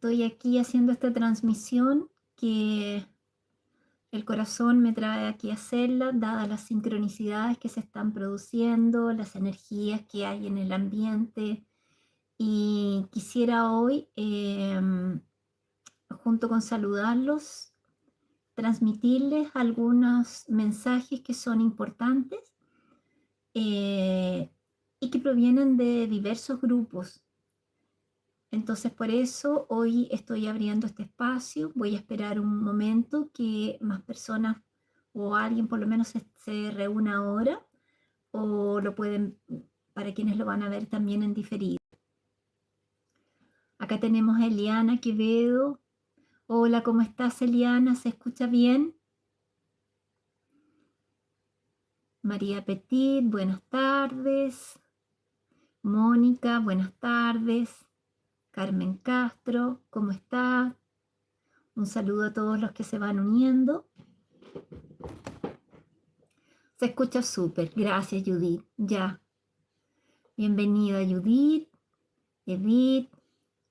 Estoy aquí haciendo esta transmisión que el corazón me trae aquí a hacerla, dadas las sincronicidades que se están produciendo, las energías que hay en el ambiente. Y quisiera hoy, junto con saludarlos, transmitirles algunos mensajes que son importantes y que provienen de diversos grupos. Entonces, por eso hoy estoy abriendo este espacio. Voy a esperar un momento que más personas o alguien por lo menos se reúna ahora, o lo pueden, para quienes lo van a ver también en diferido. Acá tenemos a Eliana Quevedo. Hola, ¿cómo estás, Eliana? ¿Se escucha bien? María Petit, buenas tardes. Mónica, buenas tardes. Carmen Castro, ¿cómo está? Un saludo a todos los que se van uniendo. Se escucha súper. Gracias, Judith. Ya. Bienvenida, Judith, Edith,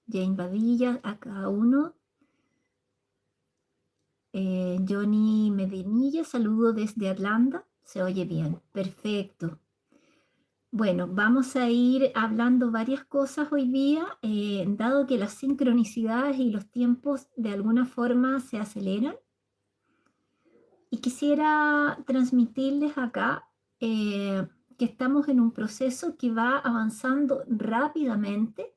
Jane Badilla, a cada uno. Johnny Medinilla, saludo desde Atlanta. Se oye bien. Perfecto. Bueno, vamos a ir hablando varias cosas hoy día, dado que las sincronicidades y los tiempos de alguna forma se aceleran. Y quisiera transmitirles acá que estamos en un proceso que va avanzando rápidamente,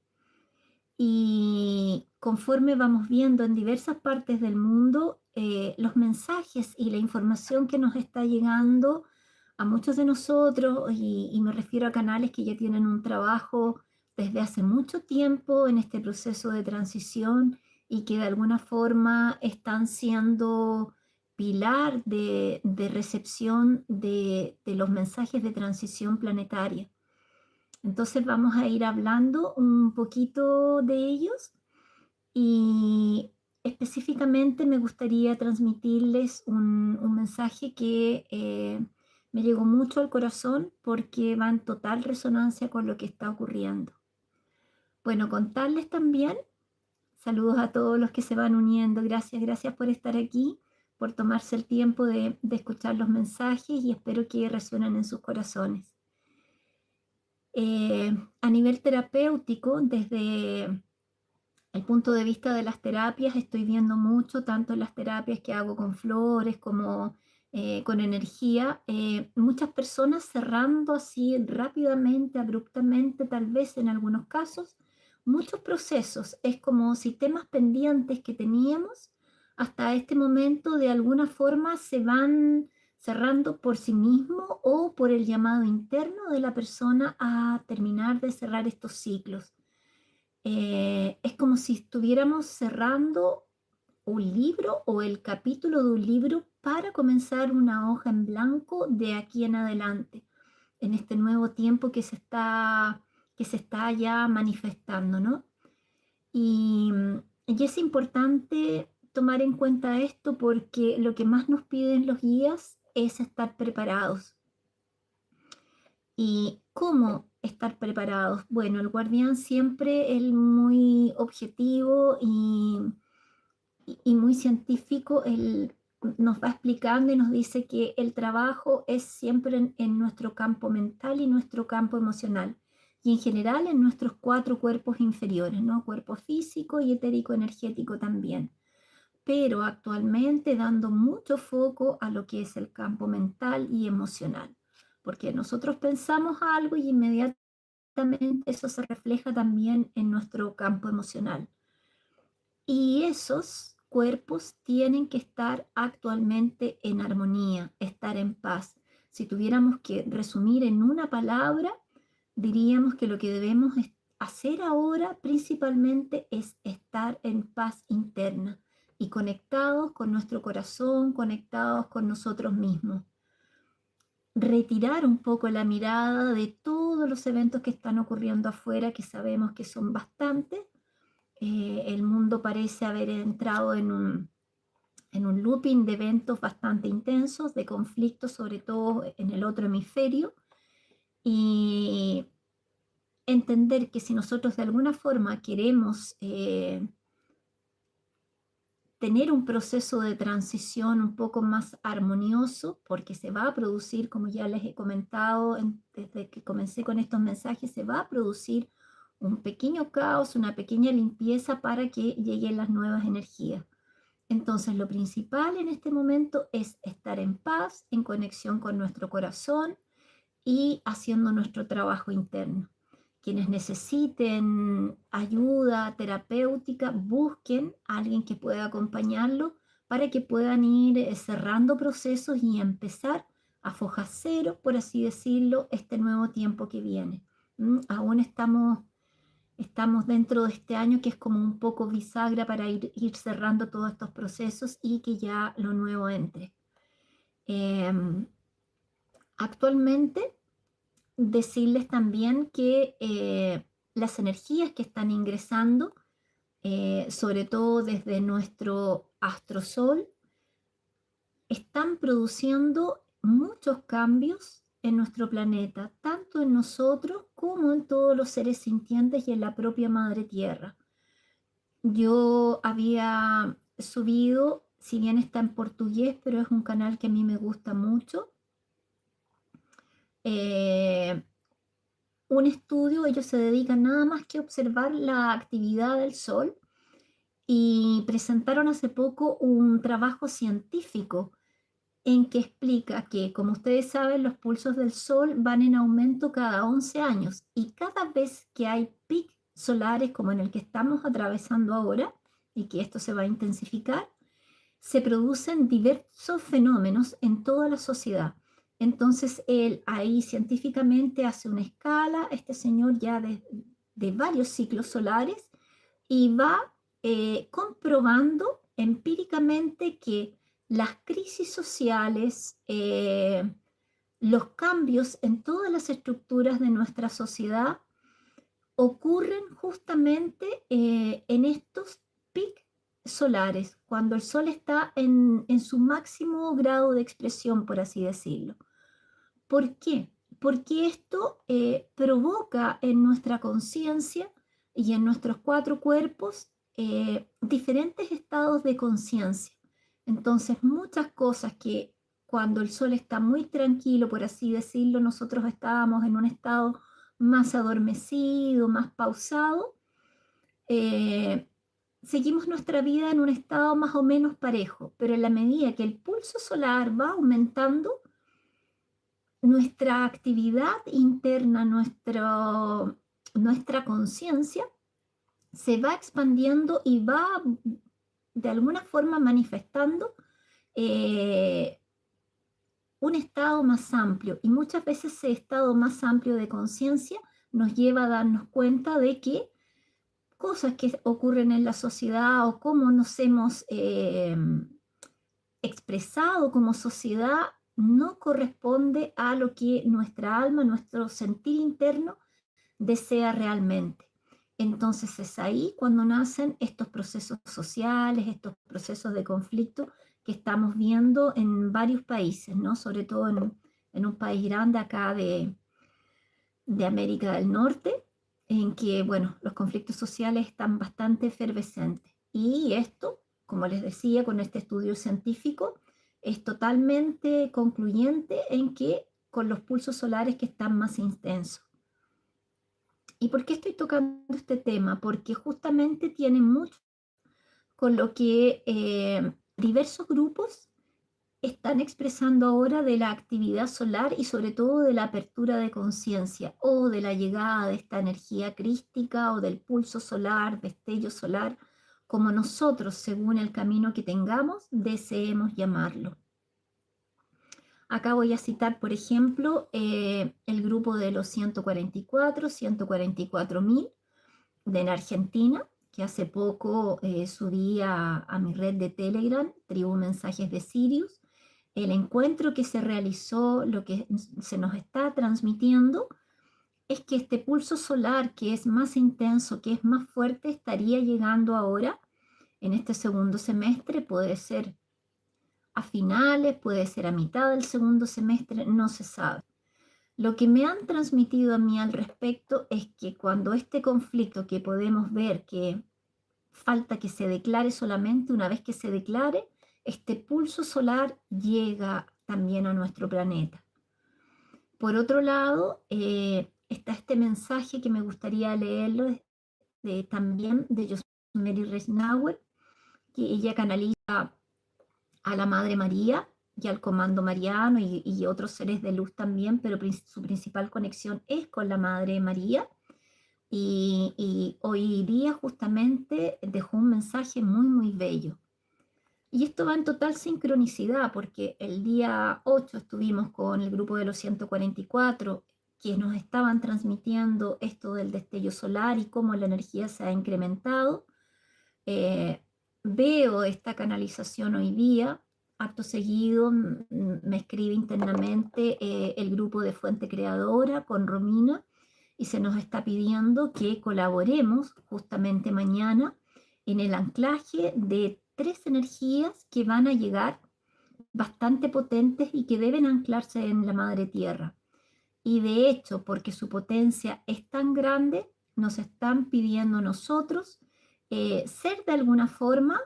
y conforme vamos viendo en diversas partes del mundo los mensajes y la información que nos está llegando a muchos de nosotros, y me refiero a canales que ya tienen un trabajo desde hace mucho tiempo en este proceso de transición y que de alguna forma están siendo pilar de recepción de los mensajes de transición planetaria. Entonces vamos a ir hablando un poquito de ellos, y específicamente me gustaría transmitirles un mensaje que me llegó mucho al corazón porque va en total resonancia con lo que está ocurriendo. Bueno, contarles también, saludos a todos los que se van uniendo, gracias por estar aquí, por tomarse el tiempo de escuchar los mensajes, y espero que resuenen en sus corazones. A nivel terapéutico, desde el punto de vista de las terapias, estoy viendo mucho, tanto en las terapias que hago con flores como con energía, muchas personas cerrando así rápidamente, abruptamente, tal vez en algunos casos, muchos procesos. Es como si temas pendientes que teníamos hasta este momento de alguna forma se van cerrando por sí mismo o por el llamado interno de la persona a terminar de cerrar estos ciclos. Es como si estuviéramos cerrando un libro o el capítulo de un libro para comenzar una hoja en blanco de aquí en adelante, en este nuevo tiempo que se está ya manifestando, ¿no? Y es importante tomar en cuenta esto porque lo que más nos piden los guías es estar preparados. ¿Y cómo estar preparados? Bueno, el guardián siempre es muy objetivo y muy científico. Él nos va explicando y nos dice que el trabajo es siempre en nuestro campo mental y nuestro campo emocional. Y en general en nuestros 4 cuerpos inferiores, ¿no? Cuerpo físico y etérico energético también. Pero actualmente dando mucho foco a lo que es el campo mental y emocional, porque nosotros pensamos algo y inmediatamente eso se refleja también en nuestro campo emocional. Y esos cuerpos tienen que estar actualmente en armonía, estar en paz. Si tuviéramos que resumir en una palabra, diríamos que lo que debemos hacer ahora principalmente es estar en paz interna y conectados con nuestro corazón, conectados con nosotros mismos. Retirar un poco la mirada de todos los eventos que están ocurriendo afuera, que sabemos que son bastantes. El mundo parece haber entrado en un looping de eventos bastante intensos, de conflictos, sobre todo en el otro hemisferio. Y entender que si nosotros de alguna forma queremos tener un proceso de transición un poco más armonioso, porque se va a producir, como ya les he comentado desde que comencé con estos mensajes, se va a producir un pequeño caos, una pequeña limpieza para que lleguen las nuevas energías. Entonces, lo principal en este momento es estar en paz, en conexión con nuestro corazón y haciendo nuestro trabajo interno. Quienes necesiten ayuda terapéutica, busquen a alguien que pueda acompañarlo para que puedan ir cerrando procesos y empezar a foja cero, por así decirlo, este nuevo tiempo que viene. Aún estamos dentro de este año que es como un poco bisagra para ir cerrando todos estos procesos y que ya lo nuevo entre. Actualmente, decirles también que las energías que están ingresando, sobre todo desde nuestro astrosol, están produciendo muchos cambios en nuestro planeta, tanto en nosotros como en todos los seres sintientes y en la propia Madre Tierra. Yo había subido, si bien está en portugués, pero es un canal que a mí me gusta mucho, un estudio. Ellos se dedican nada más que a observar la actividad del Sol y presentaron hace poco un trabajo científico en que explica que, como ustedes saben, los pulsos del Sol van en aumento cada 11 años y cada vez que hay picos solares como en el que estamos atravesando ahora y que esto se va a intensificar, se producen diversos fenómenos en toda la sociedad. Entonces, él ahí científicamente hace una escala, este señor ya de varios ciclos solares, y va comprobando empíricamente que las crisis sociales, los cambios en todas las estructuras de nuestra sociedad ocurren justamente en estos picos solares, cuando el sol está en su máximo grado de expresión, por así decirlo. ¿Por qué? Porque esto provoca en nuestra conciencia y en nuestros cuatro cuerpos diferentes estados de conciencia. Entonces, muchas cosas que cuando el sol está muy tranquilo, por así decirlo, nosotros estábamos en un estado más adormecido, más pausado, eh, seguimos nuestra vida en un estado más o menos parejo, pero en la medida que el pulso solar va aumentando, nuestra actividad interna, nuestra conciencia se va expandiendo y va de alguna forma manifestando eh, un estado más amplio. Y muchas veces ese estado más amplio de conciencia nos lleva a darnos cuenta de que cosas que ocurren en la sociedad o cómo nos hemos expresado como sociedad no corresponde a lo que nuestra alma, nuestro sentir interno desea realmente. Entonces es ahí cuando nacen estos procesos sociales, estos procesos de conflicto que estamos viendo en varios países, ¿no? Sobre todo en un país grande acá de América del Norte, en que, bueno, los conflictos sociales están bastante efervescentes. Y esto, como les decía, con este estudio científico, es totalmente concluyente en que con los pulsos solares que están más intensos. ¿Y por qué estoy tocando este tema? Porque justamente tiene mucho con lo que diversos grupos están expresando ahora de la actividad solar y sobre todo de la apertura de conciencia o de la llegada de esta energía crística o del pulso solar, destello solar, como nosotros, según el camino que tengamos, deseemos llamarlo. Acá voy a citar, por ejemplo, el grupo de los 144.000 de en Argentina, que hace poco subí a mi red de Telegram, Tribu Mensajes de Sirius, el encuentro que se realizó, lo que se nos está transmitiendo, es que este pulso solar que es más intenso, que es más fuerte, estaría llegando ahora en este segundo semestre, puede ser a finales, puede ser a mitad del segundo semestre, no se sabe. Lo que me han transmitido a mí al respecto es que cuando este conflicto que podemos ver que falta que se declare solamente. Una vez que se declare, este pulso solar llega también a nuestro planeta. Por otro lado, está este mensaje que me gustaría leerlo también de Rosemary Reisnauer, que ella canaliza a la Madre María y al Comando Mariano y otros seres de luz también, pero su principal conexión es con la Madre María. Y hoy día justamente dejó un mensaje muy, muy bello. Y esto va en total sincronicidad, porque el día 8 estuvimos con el grupo de los 144, que nos estaban transmitiendo esto del destello solar y cómo la energía se ha incrementado. Veo esta canalización hoy día. Acto seguido me escribe internamente el grupo de Fuente Creadora con Romina, y se nos está pidiendo que colaboremos justamente mañana en el anclaje de 3 energías que van a llegar bastante potentes y que deben anclarse en la Madre Tierra. Y de hecho, porque su potencia es tan grande, nos están pidiendo nosotros ser de alguna forma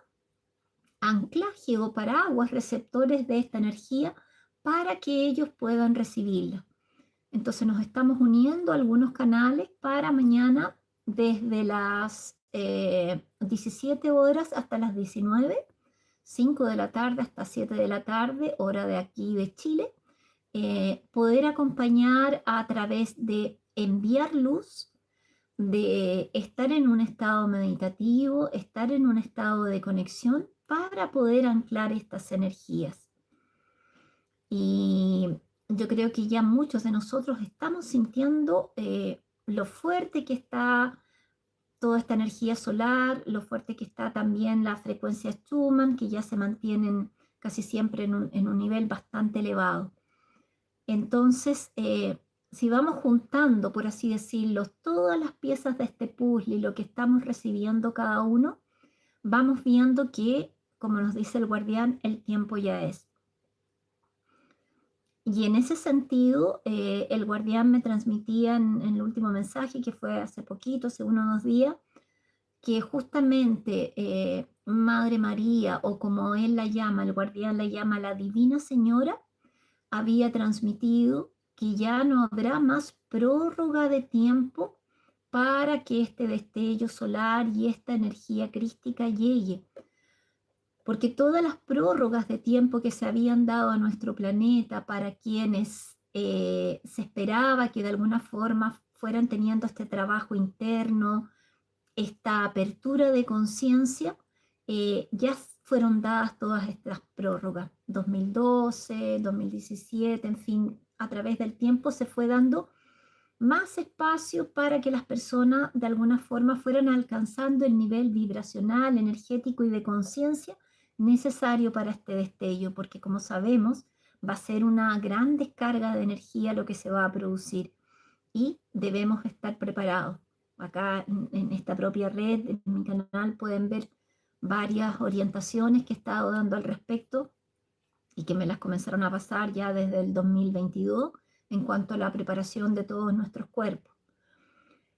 anclaje o paraguas receptores de esta energía para que ellos puedan recibirla. Entonces nos estamos uniendo a algunos canales para mañana desde las 17 horas hasta las 19, 5 de la tarde hasta 7 de la tarde, hora de aquí de Chile, poder acompañar a través de enviar luz, de estar en un estado meditativo, estar en un estado de conexión para poder anclar estas energías. Y yo creo que ya muchos de nosotros estamos sintiendo lo fuerte que está toda esta energía solar, lo fuerte que está también la frecuencia Schumann, que ya se mantienen casi siempre en un nivel bastante elevado. Entonces, si vamos juntando, por así decirlo, todas las piezas de este puzzle y lo que estamos recibiendo cada uno, vamos viendo que, como nos dice el guardián, el tiempo ya es. Y en ese sentido, el guardián me transmitía en el último mensaje, que fue hace poquito, hace 1 o 2 días, que justamente Madre María, o como él la llama, el guardián la llama la Divina Señora, había transmitido que ya no habrá más prórroga de tiempo para que este destello solar y esta energía crística llegue. Porque todas las prórrogas de tiempo que se habían dado a nuestro planeta para quienes se esperaba que de alguna forma fueran teniendo este trabajo interno, esta apertura de conciencia, ya fueron dadas todas estas prórrogas. 2012, 2017, en fin, a través del tiempo se fue dando más espacio para que las personas de alguna forma fueran alcanzando el nivel vibracional, energético y de conciencia necesario para este destello, porque como sabemos, va a ser una gran descarga de energía lo que se va a producir y debemos estar preparados. Acá en esta propia red, en mi canal, pueden ver varias orientaciones que he estado dando al respecto y que me las comenzaron a pasar ya desde el 2022 en cuanto a la preparación de todos nuestros cuerpos.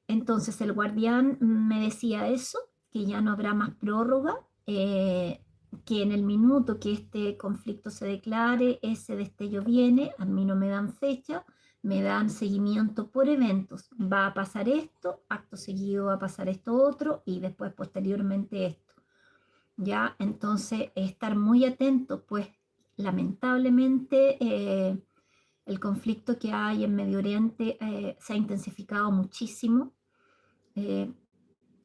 Entonces el guardián me decía eso, que ya no habrá más prórroga, que en el minuto que este conflicto se declare, ese destello viene, a mí no me dan fecha, me dan seguimiento por eventos. Va a pasar esto, acto seguido va a pasar esto otro y después posteriormente esto. Ya, entonces estar muy atento, pues lamentablemente el conflicto que hay en Medio Oriente se ha intensificado muchísimo.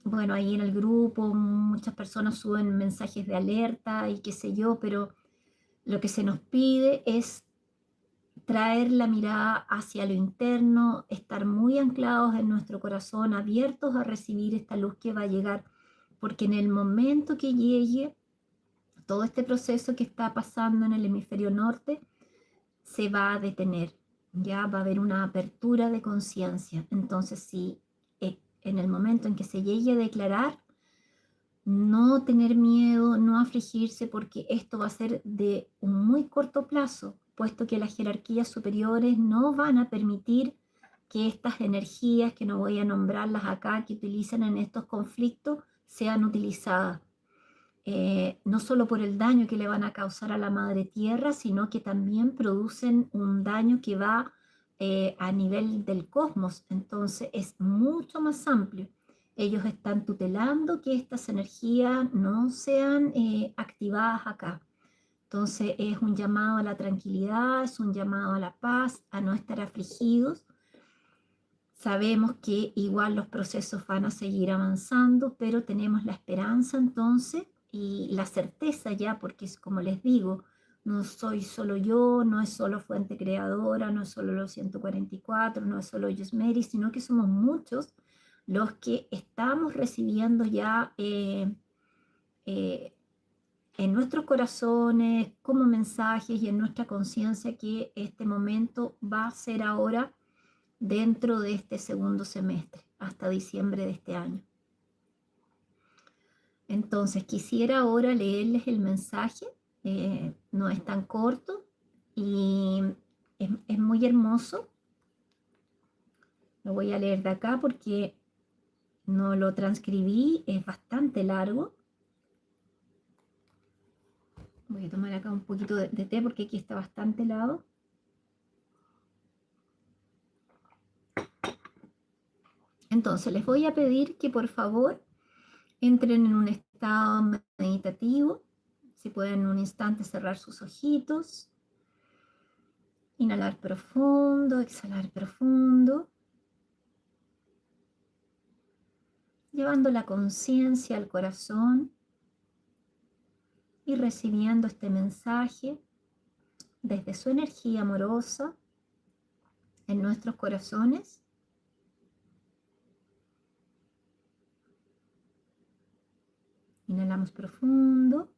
Bueno, ahí en el grupo muchas personas suben mensajes de alerta y qué sé yo, pero lo que se nos pide es traer la mirada hacia lo interno, estar muy anclados en nuestro corazón, abiertos a recibir esta luz que va a llegar, porque en el momento que llegue todo este proceso que está pasando en el hemisferio norte se va a detener, ya va a haber una apertura de conciencia. Entonces, si en el momento en que se llegue a declarar, no tener miedo, no afligirse, porque esto va a ser de un muy corto plazo, puesto que las jerarquías superiores no van a permitir que estas energías, que no voy a nombrarlas acá, que utilizan en estos conflictos, sean utilizadas, no solo por el daño que le van a causar a la madre tierra, sino que también producen un daño que va a nivel del cosmos. Entonces es mucho más amplio. Ellos están tutelando que estas energías no sean activadas acá. Entonces es un llamado a la tranquilidad, es un llamado a la paz, a no estar afligidos. Sabemos que igual los procesos van a seguir avanzando, pero tenemos la esperanza entonces y la certeza ya, porque es como les digo, no soy solo yo, no es solo Fuente Creadora, no es solo los 144, no es solo Yusmeri, sino que somos muchos los que estamos recibiendo ya eh, en nuestros corazones como mensajes y en nuestra conciencia que este momento va a ser ahora dentro de este segundo semestre, hasta diciembre de este año. Entonces, quisiera ahora leerles el mensaje, no es tan corto y es muy hermoso. Lo voy a leer de acá porque no lo transcribí, es bastante largo. Voy a tomar acá un poquito de té porque aquí está bastante helado. Entonces, les voy a pedir que por favor entren en un estado meditativo. Si pueden en un instante cerrar sus ojitos. Inhalar profundo, exhalar profundo. Llevando la conciencia al corazón y recibiendo este mensaje desde su energía amorosa en nuestros corazones. Inhalamos profundo.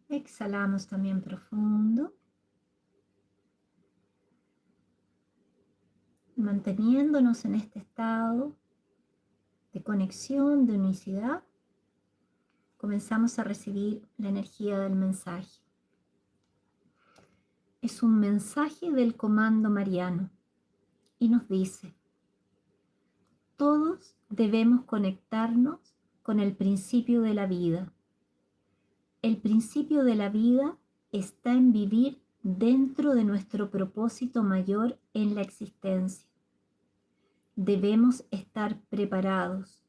Exhalamos también profundo. Manteniéndonos en este estado de conexión, de unicidad, comenzamos a recibir la energía del mensaje. Es un mensaje del comando mariano y nos dice: todos debemos conectarnos con el principio de la vida. El principio de la vida está en vivir dentro de nuestro propósito mayor en la existencia. Debemos estar preparados,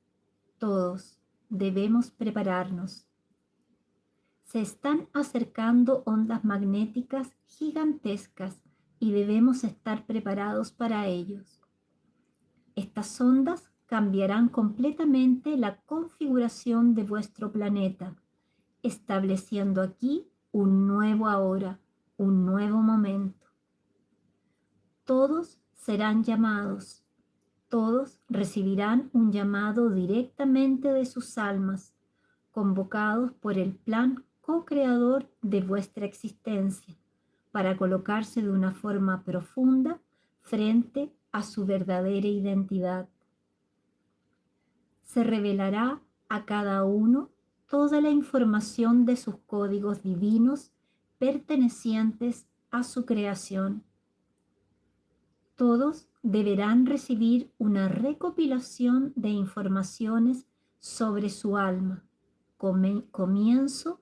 todos debemos prepararnos. Se están acercando ondas magnéticas gigantescas y debemos estar preparados para ellos. Estas ondas cambiarán completamente la configuración de vuestro planeta, estableciendo aquí un nuevo ahora, un nuevo momento. Todos serán llamados, todos recibirán un llamado directamente de sus almas, convocados por el plan co-creador de vuestra existencia, para colocarse de una forma profunda frente a su verdadera identidad. Se revelará a cada uno toda la información de sus códigos divinos pertenecientes a su creación. Todos deberán recibir una recopilación de informaciones sobre su alma, comienzo,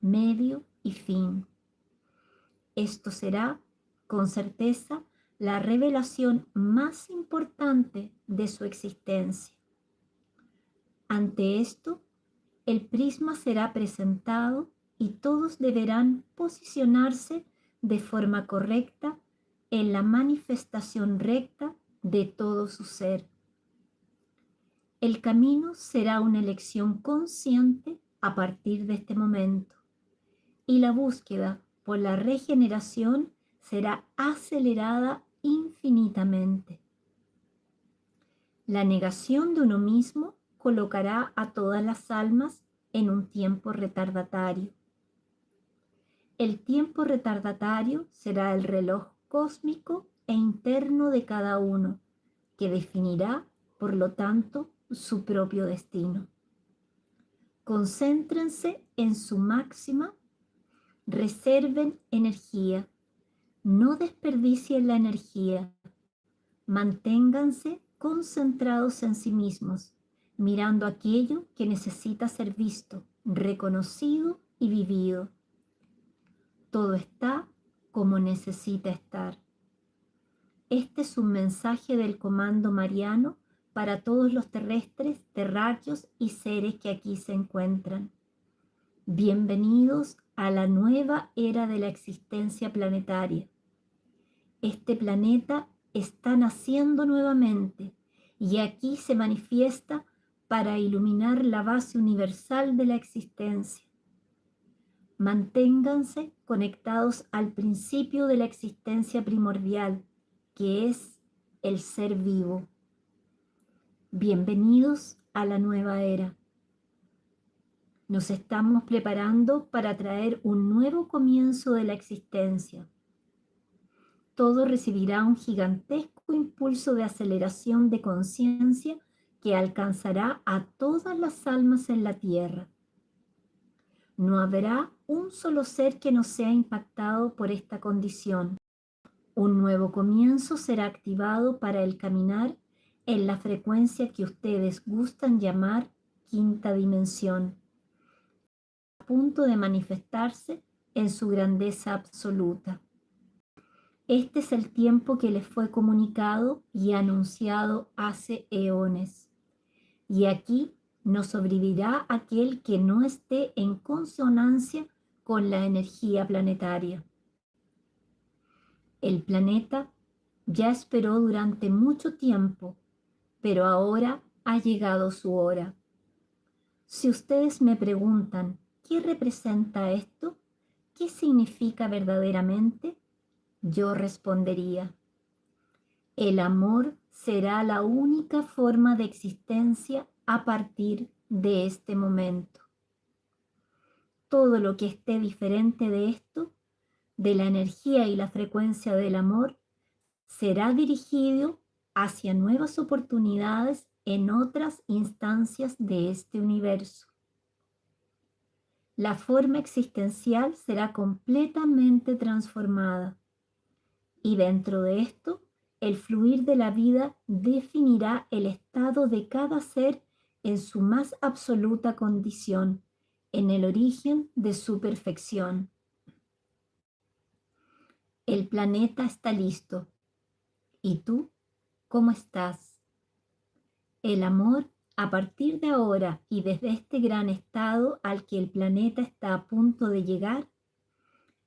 medio y fin. Esto será, con certeza, la revelación más importante de su existencia. Ante esto, el prisma será presentado y todos deberán posicionarse de forma correcta en la manifestación recta de todo su ser. El camino será una elección consciente a partir de este momento, y la búsqueda por la regeneración será acelerada infinitamente. La negación de uno mismo colocará a todas las almas en un tiempo retardatario. El tiempo retardatario será el reloj cósmico e interno de cada uno, que definirá, por lo tanto, su propio destino. Concéntrense en su máxima, reserven energía, no desperdicien la energía, manténganse concentrados en sí mismos, mirando aquello que necesita ser visto, reconocido y vivido. Todo está como necesita estar. Este es un mensaje del comando mariano para todos los terrestres, terráqueos y seres que aquí se encuentran. Bienvenidos a la nueva era de la existencia planetaria. Este planeta está naciendo nuevamente y aquí se manifiesta para iluminar la base universal de la existencia. Manténganse conectados al principio de la existencia primordial, que es el ser vivo. Bienvenidos a la nueva era. Nos estamos preparando para traer un nuevo comienzo de la existencia. Todo recibirá un gigantesco impulso de aceleración de conciencia que alcanzará a todas las almas en la tierra. No habrá un solo ser que no sea impactado por esta condición. Un nuevo comienzo será activado para el caminar en la frecuencia que ustedes gustan llamar quinta dimensión, a punto de manifestarse en su grandeza absoluta. Este es el tiempo que les fue comunicado y anunciado hace eones. Y aquí no sobrevivirá aquel que no esté en consonancia con la energía planetaria. El planeta ya esperó durante mucho tiempo, pero ahora ha llegado su hora. Si ustedes me preguntan, ¿qué representa esto? ¿Qué significa verdaderamente? Yo respondería, el amor será la única forma de existencia a partir de este momento. Todo lo que esté diferente de esto, de la energía y la frecuencia del amor, será dirigido hacia nuevas oportunidades en otras instancias de este universo. La forma existencial será completamente transformada. Y dentro de esto, el fluir de la vida definirá el estado de cada ser en su más absoluta condición, en el origen de su perfección. El planeta está listo. ¿Y tú cómo estás? El amor, a partir de ahora y desde este gran estado al que el planeta está a punto de llegar,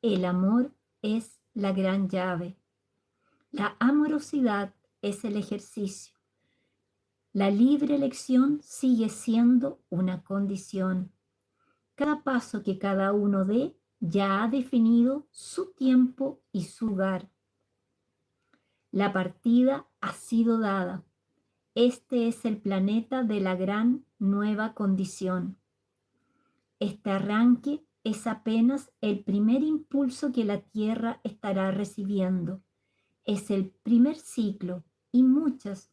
el amor es la gran llave. La amorosidad es el ejercicio. La libre elección sigue siendo una condición. Cada paso que cada uno dé ya ha definido su tiempo y su lugar. La partida ha sido dada. Este es el planeta de la gran nueva condición. Este arranque es apenas el primer impulso que la Tierra estará recibiendo. Es el primer ciclo y muchos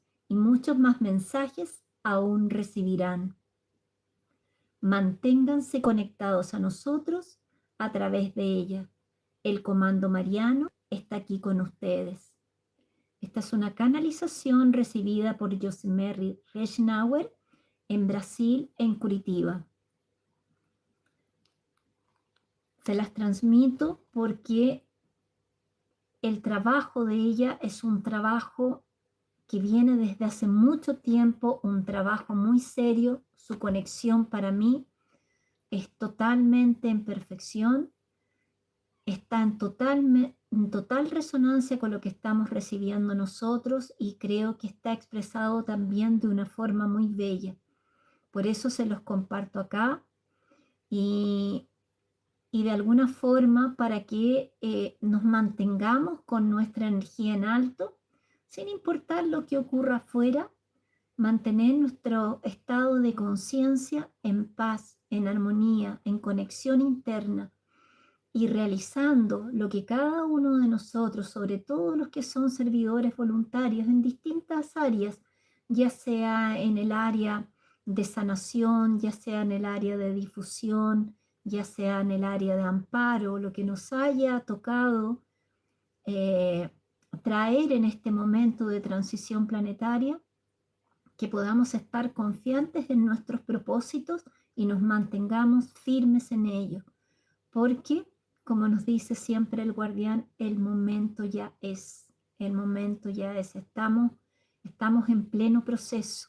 más mensajes aún recibirán. Manténganse conectados a nosotros a través de ella. El comando mariano está aquí con ustedes. Esta es una canalización recibida por Josemary Reichenauer en Brasil, en Curitiba. Se las transmito porque el trabajo de ella es un trabajo que viene desde hace mucho tiempo, un trabajo muy serio. Su conexión para mí es totalmente en perfección, está en total resonancia con lo que estamos recibiendo nosotros y creo que está expresado también de una forma muy bella. Por eso se los comparto acá y de alguna forma para que nos mantengamos con nuestra energía en alto, sin importar lo que ocurra afuera, mantener nuestro estado de conciencia en paz, en armonía, en conexión interna y realizando lo que cada uno de nosotros, sobre todo los que son servidores voluntarios en distintas áreas, ya sea en el área de sanación, ya sea en el área de difusión, ya sea en el área de amparo, lo que nos haya tocado traer en este momento de transición planetaria, que podamos estar confiantes en nuestros propósitos y nos mantengamos firmes en ellos, porque, como nos dice siempre el guardián, el momento ya es, el momento ya es, estamos en pleno proceso.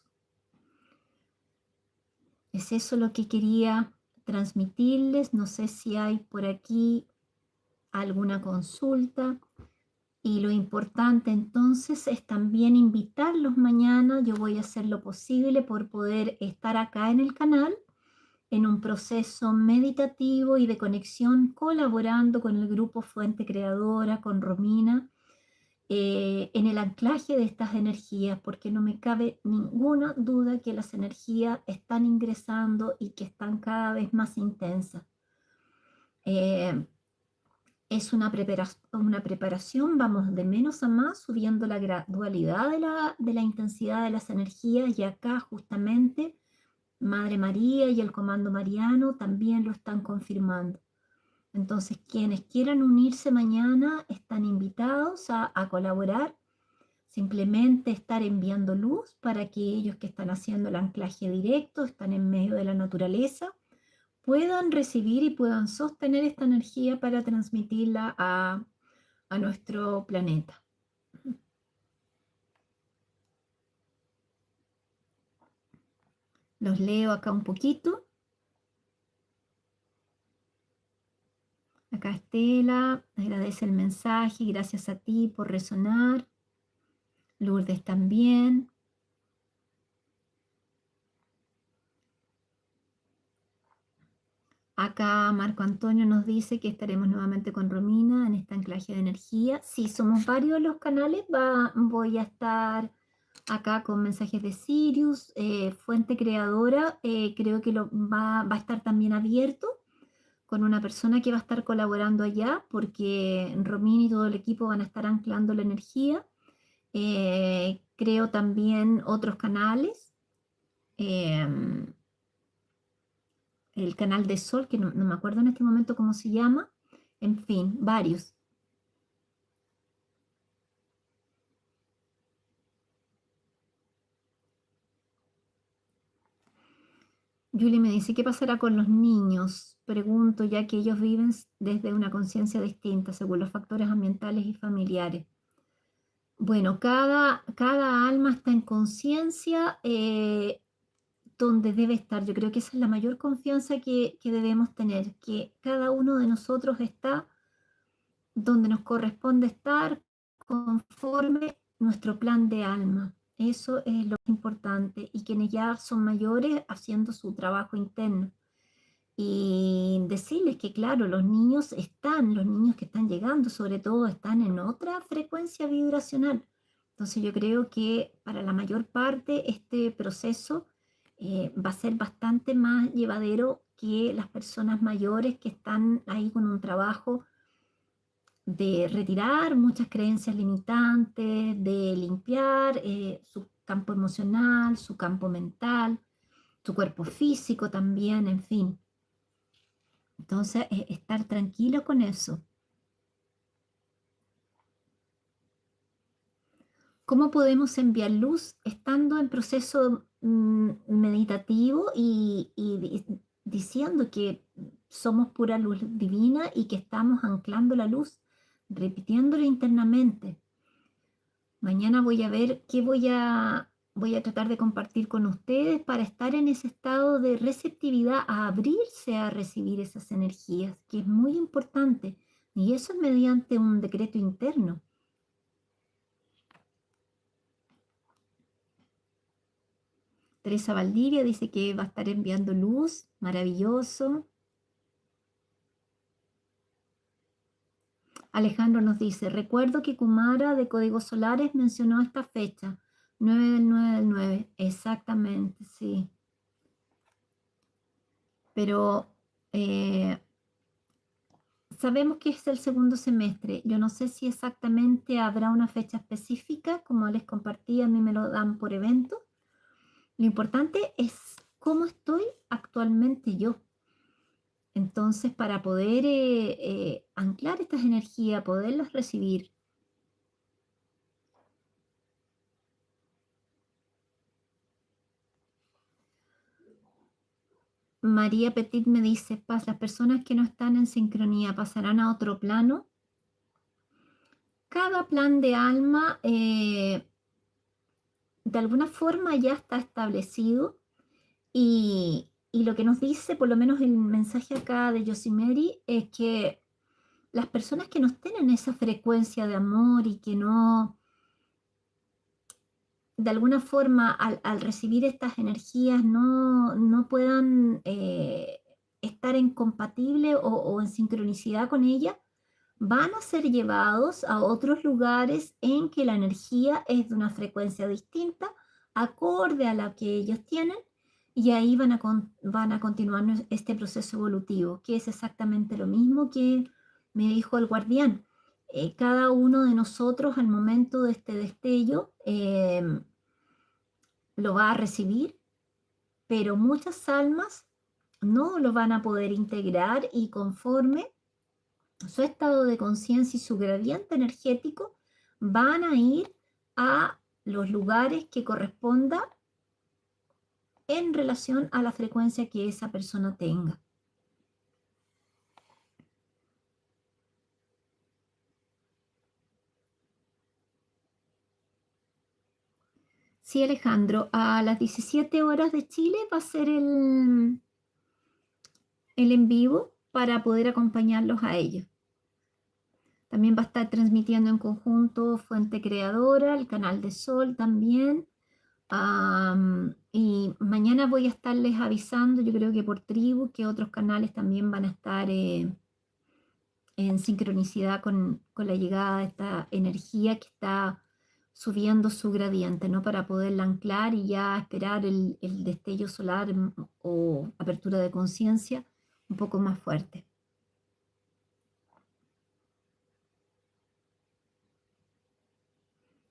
Es eso lo que quería transmitirles. No sé si hay por aquí alguna consulta. Y lo importante entonces es también invitarlos mañana. Yo voy a hacer lo posible por poder estar acá en el canal en un proceso meditativo y de conexión, colaborando con el grupo Fuente Creadora, con Romina, en el anclaje de estas energías, porque no me cabe ninguna duda que las energías están ingresando y que están cada vez más intensas. Es una preparación, vamos de menos a más, subiendo la gradualidad de la intensidad de las energías, y acá justamente Madre María y el Comando Mariano también lo están confirmando. Entonces, quienes quieran unirse mañana están invitados a colaborar, simplemente estar enviando luz para que ellos que están haciendo el anclaje directo, están en medio de la naturaleza, puedan recibir y puedan sostener esta energía para transmitirla a nuestro planeta. Los leo acá un poquito. Acá Estela agradece el mensaje, gracias a ti por resonar. Lourdes también. Acá Marco Antonio nos dice que estaremos nuevamente con Romina en este anclaje de energía. Sí, somos varios los canales. Voy a estar acá con mensajes de Sirius, Fuente Creadora. Creo que va a estar también abierto con una persona que va a estar colaborando allá, porque Romina y todo el equipo van a estar anclando la energía. Creo también otros canales. El canal de Sol, que no me acuerdo en este momento cómo se llama, en fin, varios. Julie me dice, ¿qué pasará con los niños? Pregunto, ya que ellos viven desde una conciencia distinta, según los factores ambientales y familiares. Bueno, cada alma está en conciencia donde debe estar. Yo creo que esa es la mayor confianza que debemos tener, que cada uno de nosotros está donde nos corresponde estar conforme nuestro plan de alma. Eso es lo importante, y quienes ya son mayores haciendo su trabajo interno. Y decirles que, claro, los niños que están llegando, sobre todo, están en otra frecuencia vibracional. Entonces yo creo que para la mayor parte este proceso va a ser bastante más llevadero que las personas mayores que están ahí con un trabajo de retirar muchas creencias limitantes, de limpiar su campo emocional, su campo mental, su cuerpo físico también, en fin. Entonces, estar tranquilo con eso. ¿Cómo podemos enviar luz estando en proceso meditativo y diciendo que somos pura luz divina y que estamos anclando la luz, repitiéndolo internamente? Mañana voy a ver qué voy a tratar de compartir con ustedes para estar en ese estado de receptividad, a abrirse a recibir esas energías, que es muy importante. Y eso es mediante un decreto interno. Teresa Valdivia dice que va a estar enviando luz, maravilloso. Alejandro nos dice, recuerdo que Kumara de Códigos Solares mencionó esta fecha, 9 del 9 del 9, exactamente, sí. Pero sabemos que es el segundo semestre. Yo no sé si exactamente habrá una fecha específica, como les compartí, a mí me lo dan por evento. Lo importante es cómo estoy actualmente yo. Entonces, para poder anclar estas energías, poderlas recibir, María Petit me dice, Paz, las personas que no están en sincronía pasarán a otro plano. Cada plan de alma de alguna forma ya está establecido y lo que nos dice, por lo menos el mensaje acá de Yosimeri, es que las personas que no estén en esa frecuencia de amor y que no, de alguna forma, al recibir estas energías, no puedan estar en compatible o en sincronicidad con ella, van a ser llevados a otros lugares en que la energía es de una frecuencia distinta, acorde a la que ellos tienen, y ahí van a continuar este proceso evolutivo, que es exactamente lo mismo que me dijo el guardián. Cada uno de nosotros al momento de este destello lo va a recibir, pero muchas almas no lo van a poder integrar y conforme su estado de conciencia y su gradiente energético van a ir a los lugares que corresponda en relación a la frecuencia que esa persona tenga. Sí, Alejandro, a las 17 horas de Chile va a ser el en vivo para poder acompañarlos a ellos. También va a estar transmitiendo en conjunto Fuente Creadora, el canal de Sol también. Y mañana voy a estarles avisando, yo creo que por tribu, que otros canales también van a estar en sincronicidad con la llegada de esta energía que está subiendo su gradiente, ¿no? Para poderla anclar y ya esperar el destello solar o apertura de conciencia un poco más fuerte.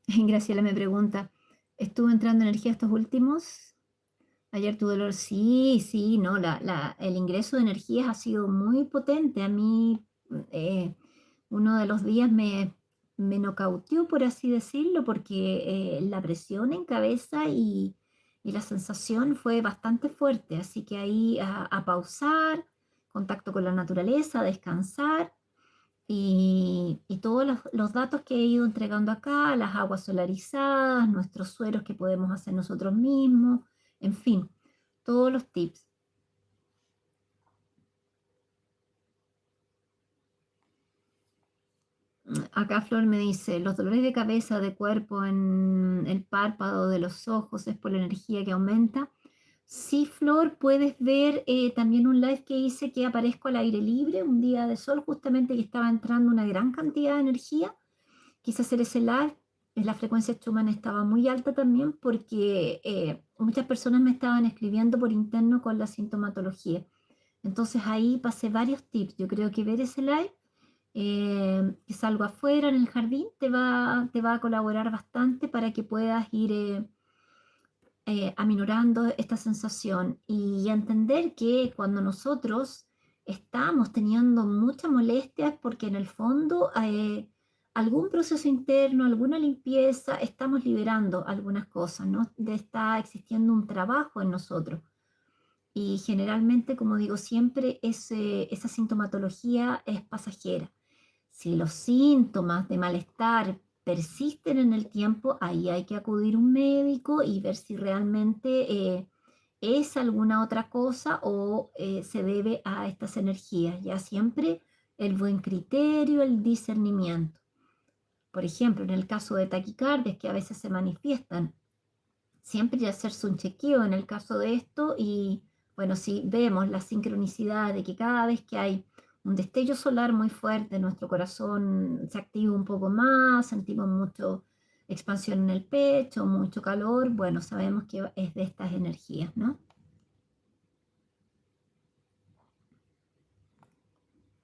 Graciela me pregunta, ¿estuvo entrando energía estos últimos? Ayer tu dolor, sí, sí, no, el ingreso de energías ha sido muy potente. A mí eh, uno de los días me nocauteó, por así decirlo, porque la presión en cabeza y la sensación fue bastante fuerte. Así que ahí a pausar, contacto con la naturaleza, a descansar y todos los datos que he ido entregando acá, las aguas solarizadas, nuestros sueros que podemos hacer nosotros mismos, en fin, todos los tips. Acá Flor me dice, los dolores de cabeza, de cuerpo, en el párpado de los ojos, es por la energía que aumenta. Sí, Flor, puedes ver también un live que hice que aparezco al aire libre, un día de sol, justamente que estaba entrando una gran cantidad de energía. Quise hacer ese live, la frecuencia Schumann estaba muy alta también porque muchas personas me estaban escribiendo por interno con la sintomatología. Entonces ahí pasé varios tips. Yo creo que ver ese live, que salgo afuera en el jardín, te va a colaborar bastante para que puedas ir aminorando esta sensación y entender que cuando nosotros estamos teniendo mucha molestia es porque en el fondo algún proceso interno, alguna limpieza, estamos liberando algunas cosas, ¿no? Está existiendo un trabajo en nosotros. Y generalmente, como digo siempre, esa sintomatología es pasajera. Si los síntomas de malestar persisten en el tiempo, ahí hay que acudir a un médico y ver si realmente es alguna otra cosa o se debe a estas energías. Ya siempre el buen criterio, el discernimiento. Por ejemplo, en el caso de taquicardias que a veces se manifiestan, siempre hacerse un chequeo en el caso de esto y bueno, si vemos la sincronicidad de que cada vez que hay un destello solar muy fuerte, nuestro corazón se activa un poco más, sentimos mucho expansión en el pecho, mucho calor, bueno, sabemos que es de estas energías, ¿no?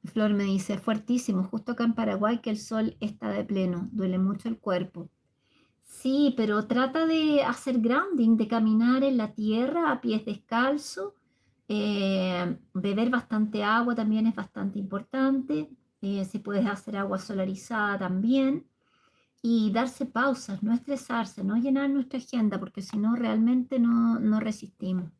Flor me dice, fuertísimo, justo acá en Paraguay que el sol está de pleno, duele mucho el cuerpo. Sí, pero trata de hacer grounding, de caminar en la tierra a pies descalzos, beber bastante agua también es bastante importante, si puedes hacer agua solarizada también, y darse pausas, no estresarse, no llenar nuestra agenda, porque si no realmente no resistimos.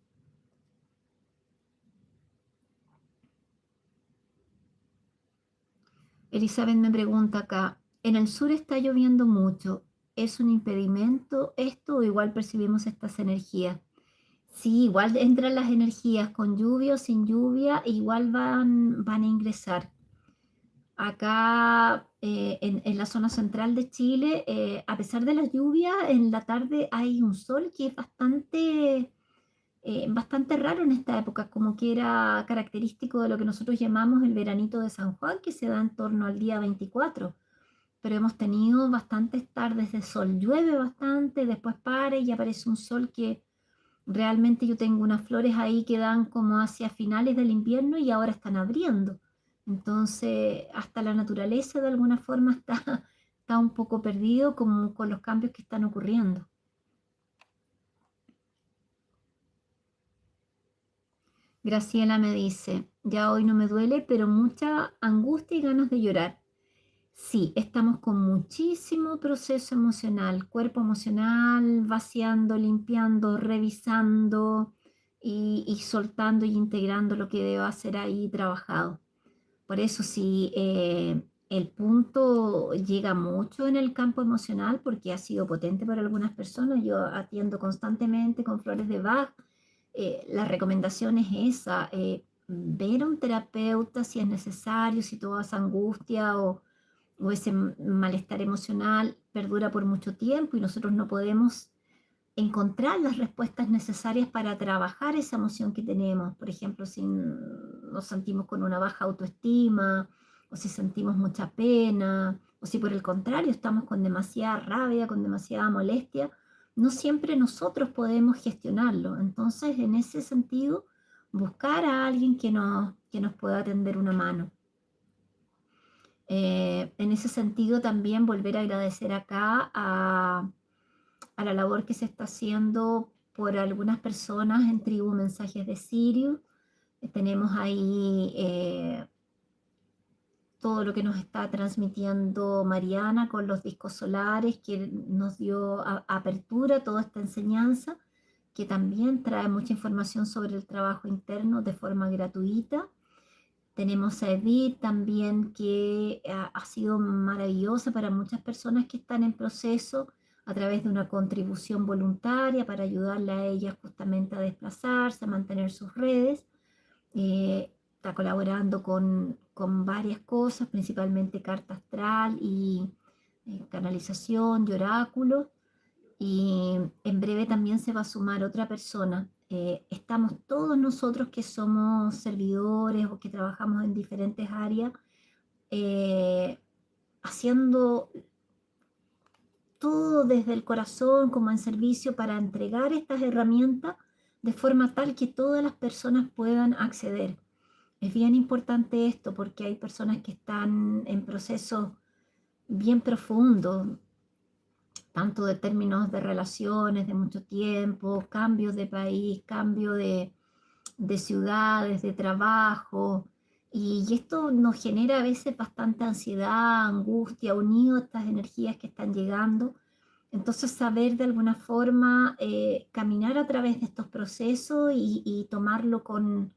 Elizabeth me pregunta acá, en el sur está lloviendo mucho. ¿Es un impedimento esto o igual percibimos estas energías? Sí, igual entran las energías con lluvia o sin lluvia, igual van a ingresar. Acá en la zona central de Chile, a pesar de la lluvia, en la tarde hay un sol que es bastante raro en esta época, como que era característico de lo que nosotros llamamos el veranito de San Juan, que se da en torno al día 24. Pero hemos tenido bastantes tardes de sol, llueve bastante, después para y aparece un sol que realmente yo tengo unas flores ahí que dan como hacia finales del invierno y ahora están abriendo. Entonces, hasta la naturaleza de alguna forma está un poco perdido como con los cambios que están ocurriendo. Graciela me dice, ya hoy no me duele, pero mucha angustia y ganas de llorar. Sí, estamos con muchísimo proceso emocional, cuerpo emocional, vaciando, limpiando, revisando y soltando y integrando lo que deba ser ahí trabajado. Por eso sí, el punto llega mucho en el campo emocional porque ha sido potente para algunas personas. Yo atiendo constantemente con flores de Bach. La recomendación es esa, ver a un terapeuta si es necesario, si toda esa angustia o ese malestar emocional perdura por mucho tiempo y nosotros no podemos encontrar las respuestas necesarias para trabajar esa emoción que tenemos. Por ejemplo, si nos sentimos con una baja autoestima, o si sentimos mucha pena, o si por el contrario estamos con demasiada rabia, con demasiada molestia, no siempre nosotros podemos gestionarlo. Entonces, en ese sentido, buscar a alguien que nos pueda tender una mano. En ese sentido, también volver a agradecer acá a la labor que se está haciendo por algunas personas en Tribu Mensajes de Sirio. Tenemos ahí todo lo que nos está transmitiendo Mariana con los discos solares, que nos dio apertura, toda esta enseñanza, que también trae mucha información sobre el trabajo interno de forma gratuita. Tenemos a Edith también, que ha sido maravillosa para muchas personas que están en proceso a través de una contribución voluntaria para ayudarle a ellas justamente a desplazarse, a mantener sus redes. Está colaborando con varias cosas, principalmente carta astral y canalización y oráculo. Y en breve también se va a sumar otra persona. Estamos todos nosotros que somos servidores o que trabajamos en diferentes áreas, eh, haciendo todo desde el corazón como en servicio para entregar estas herramientas de forma tal que todas las personas puedan acceder. Es bien importante esto porque hay personas que están en procesos bien profundos, tanto de términos de relaciones de mucho tiempo, cambios de país, cambio de ciudades, de trabajo, y esto nos genera a veces bastante ansiedad, angustia, unido a estas energías que están llegando. Entonces, saber de alguna forma caminar a través de estos procesos y tomarlo con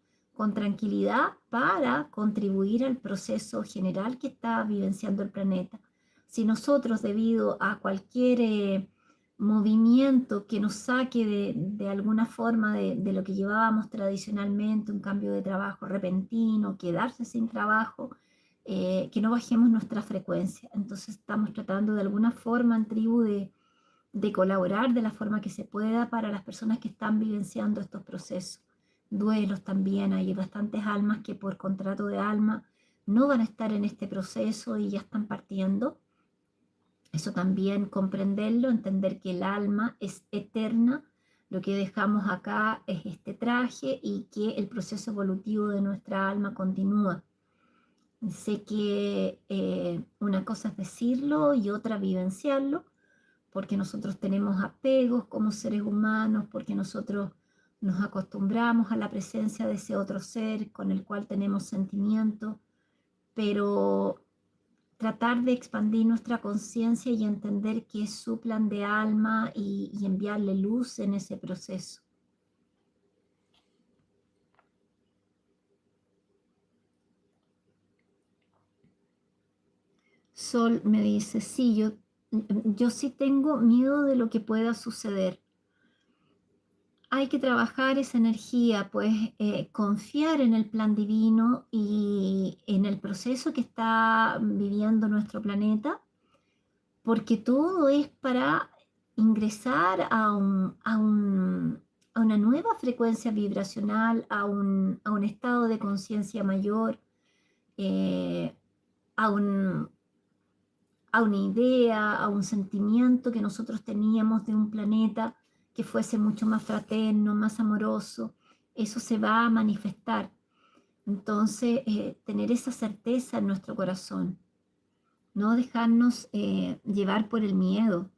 tranquilidad para contribuir al proceso general que está vivenciando el planeta. Si nosotros, debido a cualquier movimiento que nos saque de alguna forma de lo que llevábamos tradicionalmente, un cambio de trabajo repentino, quedarse sin trabajo, que no bajemos nuestra frecuencia. Entonces estamos tratando de alguna forma en tribu de colaborar de la forma que se pueda para las personas que están vivenciando estos procesos. Duelos también, hay bastantes almas que por contrato de alma no van a estar en este proceso y ya están partiendo. Eso también comprenderlo, entender que el alma es eterna, lo que dejamos acá es este traje y que el proceso evolutivo de nuestra alma continúa. Sé que una cosa es decirlo y otra vivenciarlo, porque nosotros tenemos apegos como seres humanos, porque nosotros nos acostumbramos a la presencia de ese otro ser con el cual tenemos sentimientos, pero tratar de expandir nuestra conciencia y entender que es su plan de alma y enviarle luz en ese proceso. Sol me dice, sí, yo sí tengo miedo de lo que pueda suceder. Hay que trabajar esa energía, pues confiar en el plan divino y en el proceso que está viviendo nuestro planeta, porque todo es para ingresar a una nueva frecuencia vibracional, a un estado de conciencia mayor, eh, a un, a una idea, a un sentimiento que nosotros teníamos de un planeta que fuese mucho más fraterno, más amoroso. Eso se va a manifestar. Entonces, tener esa certeza en nuestro corazón, no dejarnos llevar por el miedo.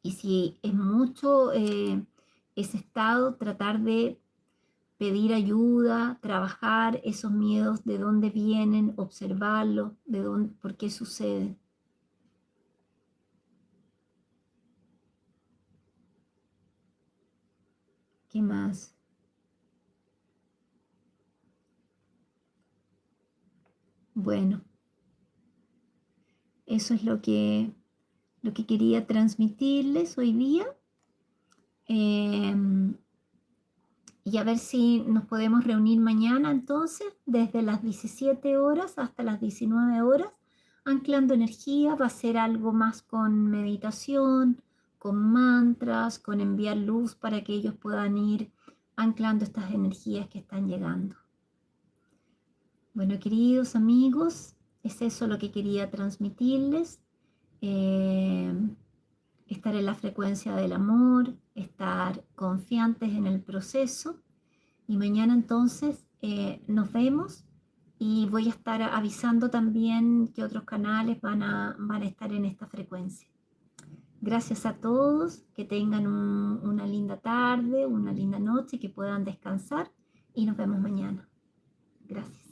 Y si es mucho ese estado, tratar de pedir ayuda, trabajar esos miedos, de dónde vienen, observarlos, de dónde, por qué suceden. ¿Qué más? Bueno, eso es lo que quería transmitirles hoy día. Y a ver si nos podemos reunir mañana entonces, desde las 17 horas hasta las 19 horas, anclando energía. Va a ser algo más con meditación, con mantras, con enviar luz para que ellos puedan ir anclando estas energías que están llegando. Bueno, queridos amigos, es eso lo que quería transmitirles. Eh, Estar en la frecuencia del amor, estar confiantes en el proceso. Y mañana entonces nos vemos y voy a estar avisando también que otros canales van a estar en esta frecuencia. Gracias a todos, que tengan una linda tarde, una linda noche, que puedan descansar y nos vemos mañana. Gracias.